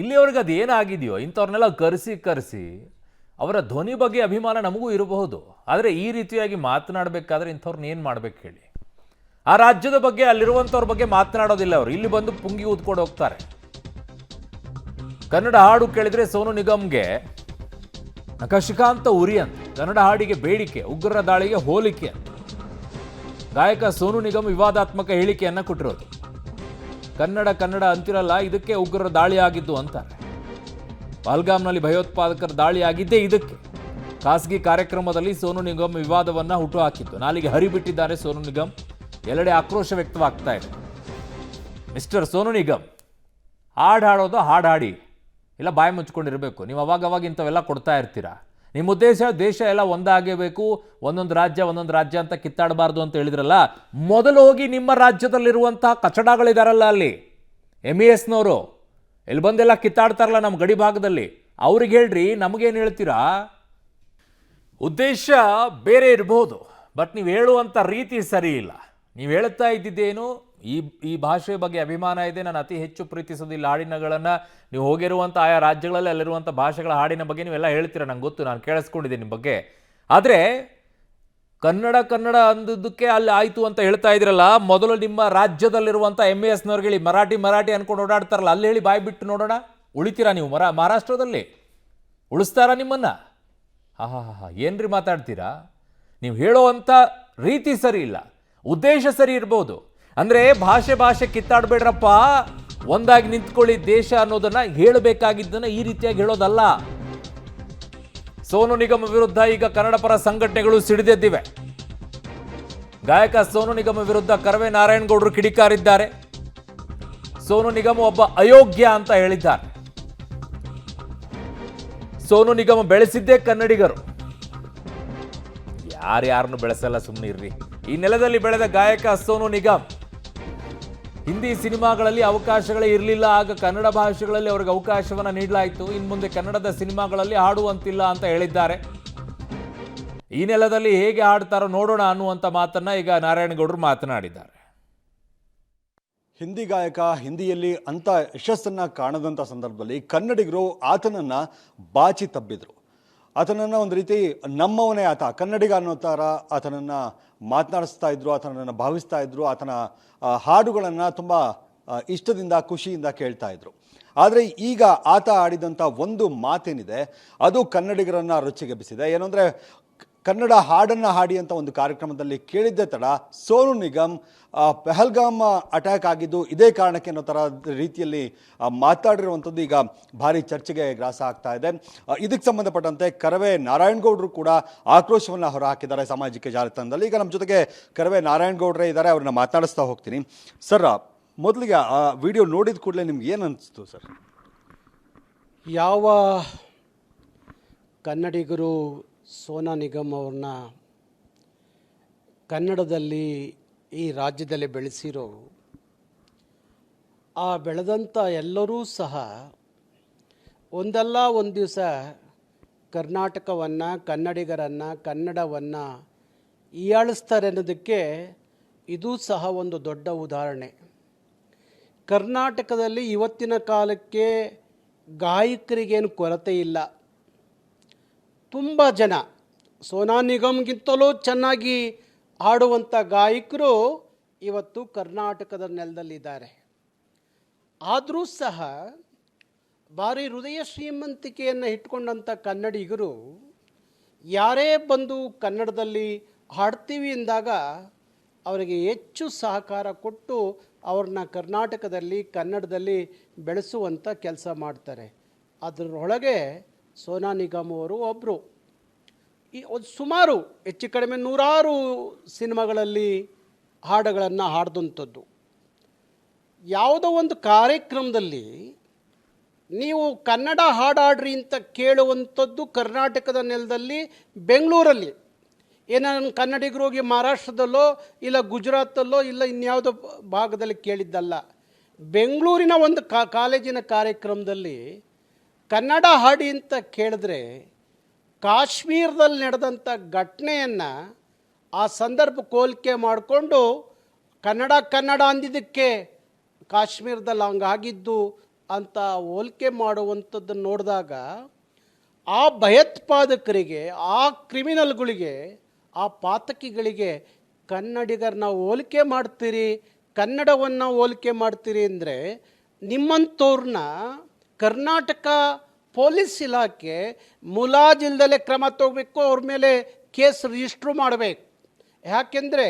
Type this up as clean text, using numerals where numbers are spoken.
ಇಲ್ಲಿವರೆಗೆ ಅದು ಏನಾಗಿದೆಯೋ ಇಂಥವ್ರನ್ನೆಲ್ಲ ಕರೆಸಿ ಅವರ ಧ್ವನಿ ಬಗ್ಗೆ ಅಭಿಮಾನ ನಮಗೂ ಇರಬಹುದು. ಆದರೆ ಈ ರೀತಿಯಾಗಿ ಮಾತನಾಡಬೇಕಾದ್ರೆ ಇಂಥವ್ರನ್ನ ಏನು ಮಾಡ್ಬೇಕು ಹೇಳಿ? ಆ ರಾಜ್ಯದ ಬಗ್ಗೆ ಅಲ್ಲಿರುವಂಥವ್ರ ಬಗ್ಗೆ ಮಾತನಾಡೋದಿಲ್ಲ ಅವರು. ಇಲ್ಲಿ ಬಂದು ಪುಂಗಿ ಊದ್ಕೊಂಡು ಹೋಗ್ತಾರೆ. ಕನ್ನಡ ಹಾಡು ಕೇಳಿದ್ರೆ ಸೋನು ನಿಗಮ್ಗೆ ನಖಶಿಖಾಂತ ಉರಿ ಅಂತ, ಕನ್ನಡ ಹಾಡಿಗೆ ಬೇಡಿಕೆ, ಉಗ್ರರ ದಾಳಿಗೆ ಹೋಲಿಕೆ ಅಂತ ಗಾಯಕ ಸೋನು ನಿಗಮ್ ವಿವಾದಾತ್ಮಕ ಹೇಳಿಕೆಯನ್ನ ಕೊಟ್ಟಿರೋದು. ಕನ್ನಡ ಅಂತಿರಲ್ಲ, ಇದಕ್ಕೆ ಉಗ್ರರ ದಾಳಿ ಆಗಿದ್ದು ಅಂತಾರೆ. ಪಹಲ್ಗಾಮ್ನಲ್ಲಿ ಭಯೋತ್ಪಾದಕರ ದಾಳಿ ಆಗಿದ್ದೇ ಇದಕ್ಕೆ. ಖಾಸಗಿ ಕಾರ್ಯಕ್ರಮದಲ್ಲಿ ಸೋನು ನಿಗಮ್ ವಿವಾದವನ್ನ ಹುಟ್ಟು ಹಾಕಿತ್ತು. ನಾಲಿಗೆ ಹರಿಬಿಟ್ಟಿದ್ದಾರೆ ಸೋನು ನಿಗಮ್. ಎಲ್ಲೆಡೆ ಆಕ್ರೋಶ ವ್ಯಕ್ತವಾಗ್ತಾ ಇದೆ. ಮಿಸ್ಟರ್ ಸೋನು ನಿಗಮ್, ಹಾಡೋದು ಹಾಡಿ, ಇಲ್ಲ ಬಾಯಿ ಮುಚ್ಕೊಂಡಿರಬೇಕು. ನೀವು ಅವಾಗ ಇಂಥವೆಲ್ಲ ಕೊಡ್ತಾ ಇರ್ತೀರಾ. ನಿಮ್ಮ ಉದ್ದೇಶ ದೇಶ ಎಲ್ಲ ಒಂದಾಗಬೇಕು, ಒಂದೊಂದು ರಾಜ್ಯ ಅಂತ ಕಿತ್ತಾಡಬಾರ್ದು ಅಂತ ಹೇಳಿದ್ರಲ್ಲ. ಮೊದಲು ಹೋಗಿ ನಿಮ್ಮ ರಾಜ್ಯದಲ್ಲಿರುವಂತಹ ಕಚಡಗಳಿದಾರಲ್ಲ ಅಲ್ಲಿ MESನವರು, ಇಲ್ಲಿ ಬಂದೆಲ್ಲ ಕಿತ್ತಾಡ್ತಾರಲ್ಲ ನಮ್ಮ ಗಡಿ ಭಾಗದಲ್ಲಿ, ಅವ್ರಿಗೆ ಹೇಳ್ರಿ, ನಮಗೇನು ಹೇಳ್ತೀರಾ? ಉದ್ದೇಶ ಬೇರೆ ಇರಬಹುದು, ಬಟ್ ನೀವು ಹೇಳುವಂಥ ರೀತಿ ಸರಿ ಇಲ್ಲ. ನೀವು ಹೇಳ್ತಾ ಇದ್ದಿದ್ದೇನು, ಈ ಭಾಷೆ ಬಗ್ಗೆ ಅಭಿಮಾನ ಇದೆ, ನಾನು ಅತಿ ಹೆಚ್ಚು ಪ್ರೀತಿಸೋದಿಲ್ಲ ಹಾಡಿನಗಳನ್ನು. ನೀವು ಹೋಗಿರುವಂಥ ಆಯಾ ರಾಜ್ಯಗಳಲ್ಲಿ ಅಲ್ಲಿರುವಂಥ ಭಾಷೆಗಳ ಹಾಡಿನ ಬಗ್ಗೆ ನೀವೆಲ್ಲ ಹೇಳ್ತೀರಾ, ನಂಗೆ ಗೊತ್ತು, ನಾನು ಕೇಳಿಸ್ಕೊಂಡಿದ್ದೀನಿ ನಿಮ್ಮ ಬಗ್ಗೆ. ಆದರೆ ಕನ್ನಡ ಅಂದದ್ದಕ್ಕೆ ಅಲ್ಲಿ ಆಯಿತು ಅಂತ ಹೇಳ್ತಾ ಇದ್ರಲ್ಲ. ಮೊದಲು ನಿಮ್ಮ ರಾಜ್ಯದಲ್ಲಿರುವಂಥ MESನವ್ರಿಗೆ ಹೇಳಿ, ಮರಾಠಿ ಅನ್ಕೊಂಡು ಓಡಾಡ್ತಾರಲ್ಲ, ಅಲ್ಲಿ ಹೇಳಿ ಬಾಯಿ ಬಿಟ್ಟು ನೋಡೋಣ. ಉಳಿತೀರಾ ನೀವು? ಮಹಾರಾಷ್ಟ್ರದಲ್ಲಿ ಉಳಿಸ್ತಾರ ನಿಮ್ಮನ್ನು? ಏನ್ರಿ ಮಾತಾಡ್ತೀರಾ? ನೀವು ಹೇಳೋವಂಥ ರೀತಿ ಸರಿ ಇಲ್ಲ, ಉದ್ದೇಶ ಸರಿ ಇರ್ಬೋದು. ಅಂದರೆ ಭಾಷೆ ಕಿತ್ತಾಡಬೇಡ್ರಪ್ಪ, ಒಂದಾಗಿ ನಿಂತ್ಕೊಳ್ಳಿ ದೇಶ ಅನ್ನೋದನ್ನ ಹೇಳಬೇಕಾಗಿದ್ದನ್ನ ಈ ರೀತಿಯಾಗಿ ಹೇಳೋದಲ್ಲ. ಸೋನು ನಿಗಮ್ ವಿರುದ್ಧ ಈಗ ಕನ್ನಡ ಪರ ಸಂಘಟನೆಗಳು ಸಿಡಿದೆದ್ದಿವೆ. ಗಾಯಕ ಸೋನು ನಿಗಮ್ ವಿರುದ್ಧ ಕರವೇ ನಾರಾಯಣಗೌಡರು ಕಿಡಿಕಾರಿದ್ದಾರೆ. ಸೋನು ನಿಗಮ್ ಒಬ್ಬ ಅಯೋಗ್ಯ ಅಂತ ಹೇಳಿದ್ದಾರೆ. ಸೋನು ನಿಗಮ್ ಬೆಳೆಸಿದ್ದೇ ಕನ್ನಡಿಗರು, ಯಾರನ್ನು ಬೆಳೆಸಲ್ಲ, ಸುಮ್ಮನೆ ಇರ್ರಿ. ಈ ನೆಲದಲ್ಲಿ ಬೆಳೆದ ಗಾಯಕ ಸೋನು ನಿಗಮ್. ಹಿಂದಿ ಸಿನಿಮಾಗಳಲ್ಲಿ ಅವಕಾಶಗಳೇ ಇರಲಿಲ್ಲ, ಆಗ ಕನ್ನಡ ಭಾಷೆಗಳಲ್ಲಿ ಅವ್ರಿಗೆ ಅವಕಾಶವನ್ನು ನೀಡಲಾಯಿತು. ಇನ್ನು ಮುಂದೆ ಕನ್ನಡದ ಸಿನಿಮಾಗಳಲ್ಲಿ ಹಾಡುವಂತಿಲ್ಲ ಅಂತ ಹೇಳಿದ್ದಾರೆ. ಈ ನೆಲದಲ್ಲಿ ಹೇಗೆ ಹಾಡ್ತಾರೋ ನೋಡೋಣ ಅನ್ನುವಂಥ ಮಾತನ್ನ ಈಗ ನಾರಾಯಣಗೌಡರು ಮಾತನಾಡಿದ್ದಾರೆ. ಹಿಂದಿ ಗಾಯಕ ಹಿಂದಿಯಲ್ಲಿ ಅಂತ ಯಶಸ್ಸನ್ನು ಕಾಣದಂಥ ಸಂದರ್ಭದಲ್ಲಿ ಕನ್ನಡಿಗರು ಆತನನ್ನ ಬಾಚಿ ತಬ್ಬಿದ್ರು. ಆತನನ್ನು ಒಂದು ರೀತಿ ನಮ್ಮವನೇ ಆತ, ಕನ್ನಡಿಗ ಅನ್ನೋ ಥರ ಆತನನ್ನು ಮಾತನಾಡಿಸ್ತಾ ಇದ್ರು, ಆತನನ್ನು ಭಾವಿಸ್ತಾ ಇದ್ರು. ಆತನ ಹಾಡುಗಳನ್ನು ತುಂಬ ಇಷ್ಟದಿಂದ ಖುಷಿಯಿಂದ ಕೇಳ್ತಾ ಇದ್ರು. ಆದರೆ ಈಗ ಆತ ಆಡಿದಂಥ ಒಂದು ಮಾತೇನಿದೆ ಅದು ಕನ್ನಡಿಗರನ್ನು ರುಚಿಗೆಬ್ಬಿಸಿದೆ. ಏನಂದರೆ, ಕನ್ನಡ ಹಾಡನ್ನು ಹಾಡಿ ಅಂತ ಒಂದು ಕಾರ್ಯಕ್ರಮದಲ್ಲಿ ಕೇಳಿದ್ದೇ ತಡ ಸೋನು ನಿಗಮ್ ಪಹಲ್ಗಾಮ್ ಅಟ್ಯಾಕ್ ಆಗಿದ್ದು ಇದೇ ಕಾರಣಕ್ಕೆ ಅನ್ನೋ ಥರ ರೀತಿಯಲ್ಲಿ ಮಾತಾಡಿರುವಂಥದ್ದು ಈಗ ಭಾರಿ ಚರ್ಚೆಗೆ ಗ್ರಾಸ ಆಗ್ತಾ ಇದೆ. ಇದಕ್ಕೆ ಸಂಬಂಧಪಟ್ಟಂತೆ ಕರವೇ ನಾರಾಯಣಗೌಡರು ಕೂಡ ಆಕ್ರೋಶವನ್ನು ಹೊರಹಾಕಿದ್ದಾರೆ ಸಾಮಾಜಿಕ ಜಾಲತಾಣದಲ್ಲಿ. ಈಗ ನಮ್ಮ ಜೊತೆಗೆ ಕರವೇ ನಾರಾಯಣಗೌಡರೇ ಇದ್ದಾರೆ, ಅವ್ರನ್ನ ಮಾತನಾಡಿಸ್ತಾ ಹೋಗ್ತೀನಿ. ಸರ್, ಮೊದಲಿಗೆ ಆ ವಿಡಿಯೋ ನೋಡಿದ ಕೂಡಲೇ ನಿಮ್ಗೆ ಏನು ಅನಿಸ್ತು ಸರ್? ಯಾವ ಕನ್ನಡಿಗರು ಸೋನಾ ನಿಗಮ್ ಅವ್ರನ್ನ ಕನ್ನಡದಲ್ಲಿ ಈ ರಾಜ್ಯದಲ್ಲಿ ಬೆಳೆಸಿರೋ, ಆ ಬೆಳೆದಂಥ ಎಲ್ಲರೂ ಸಹ ಒಂದಲ್ಲ ಒಂದು ದಿವಸ ಕರ್ನಾಟಕವನ್ನು, ಕನ್ನಡಿಗರನ್ನು, ಕನ್ನಡವನ್ನು ಹೀಯಾಳಿಸ್ತಾರೆ ಅನ್ನೋದಕ್ಕೆ ಇದು ಸಹ ಒಂದು ದೊಡ್ಡ ಉದಾಹರಣೆ. ಕರ್ನಾಟಕದಲ್ಲಿ ಇವತ್ತಿನ ಕಾಲಕ್ಕೆ ಗಾಯಕರಿಗೇನು ಕೊರತೆ ಇಲ್ಲ. ತುಂಬ ಜನ ಸೋನಾ ನಿಗಮ್ಗಿಂತಲೂ ಚೆನ್ನಾಗಿ ಹಾಡುವಂಥ ಗಾಯಕರು ಇವತ್ತು ಕರ್ನಾಟಕದ ನೆಲದಲ್ಲಿದ್ದಾರೆ. ಆದರೂ ಸಹ ಭಾರಿ ಹೃದಯ ಶ್ರೀಮಂತಿಕೆಯನ್ನು ಇಟ್ಕೊಂಡಂಥ ಕನ್ನಡಿಗರು ಯಾರೇ ಬಂದು ಕನ್ನಡದಲ್ಲಿ ಹಾಡ್ತೀವಿ ಎಂದಾಗ ಅವರಿಗೆ ಹೆಚ್ಚು ಸಹಕಾರ ಕೊಟ್ಟು ಅವ್ರನ್ನ ಕರ್ನಾಟಕದಲ್ಲಿ ಕನ್ನಡದಲ್ಲಿ ಬೆಳೆಸುವಂಥ ಕೆಲಸ ಮಾಡ್ತಾರೆ. ಅದರೊಳಗೆ ಸೋನಾ ನಿಗಮ್ ಅವರು ಒಬ್ಬರು. ಸುಮಾರು ಹೆಚ್ಚು ಕಡಿಮೆ 100 ಸಿನಿಮಾಗಳಲ್ಲಿ ಹಾಡುಗಳನ್ನು ಹಾಡಿದಂಥದ್ದು. ಯಾವುದೋ ಒಂದು ಕಾರ್ಯಕ್ರಮದಲ್ಲಿ ನೀವು ಕನ್ನಡ ಹಾಡಾಡ್ರಿ ಅಂತ ಕೇಳುವಂಥದ್ದು ಕರ್ನಾಟಕದ ನೆಲದಲ್ಲಿ ಬೆಂಗಳೂರಲ್ಲಿ. ನಾನು ಕನ್ನಡಿಗರು ಹೋಗಿ ಮಹಾರಾಷ್ಟ್ರದಲ್ಲೋ ಇಲ್ಲ ಗುಜರಾತಲ್ಲೋ ಇಲ್ಲ ಇನ್ಯಾವುದೋ ಭಾಗದಲ್ಲಿ ಕೇಳಿದ್ದಲ್ಲ. ಬೆಂಗಳೂರಿನ ಒಂದು ಕಾಲೇಜಿನ ಕಾರ್ಯಕ್ರಮದಲ್ಲಿ ಕನ್ನಡ ಹಾಡಿ ಅಂತ ಕೇಳಿದ್ರೆ ಕಾಶ್ಮೀರದಲ್ಲಿ ನಡೆದಂಥ ಘಟನೆಯನ್ನು ಆ ಸಂದರ್ಭ ಹೋಲಿಕೆ ಮಾಡಿಕೊಂಡು ಕನ್ನಡ ಅಂದಿದ್ದಕ್ಕೆ ಕಾಶ್ಮೀರದಲ್ಲಿ ಹಂಗಾಗಿದ್ದು ಅಂತ ಹೋಲಿಕೆ ಮಾಡುವಂಥದ್ದನ್ನು ನೋಡಿದಾಗ ಆ ಭಯೋತ್ಪಾದಕರಿಗೆ, ಆ ಕ್ರಿಮಿನಲ್ಗಳಿಗೆ, ಆ ಪಾತಕಿಗಳಿಗೆ ಕನ್ನಡಿಗರನ್ನ ಹೋಲಿಕೆ ಮಾಡ್ತೀರಿ, ಕನ್ನಡವನ್ನು ಹೋಲಿಕೆ ಮಾಡ್ತೀರಿ ಅಂದರೆ ನಿಮ್ಮಂಥವ್ರನ್ನ ಕರ್ನಾಟಕ ಪೊಲೀಸ್ ಇಲಾಖೆ ಮುಲಾಜಿಲ್ದಲೇ ಕ್ರಮ ತಗೋಬೇಕು, ಅವ್ರ ಮೇಲೆ ಕೇಸ್ ರಿಜಿಸ್ಟ್ರು ಮಾಡಬೇಕು. ಯಾಕೆಂದರೆ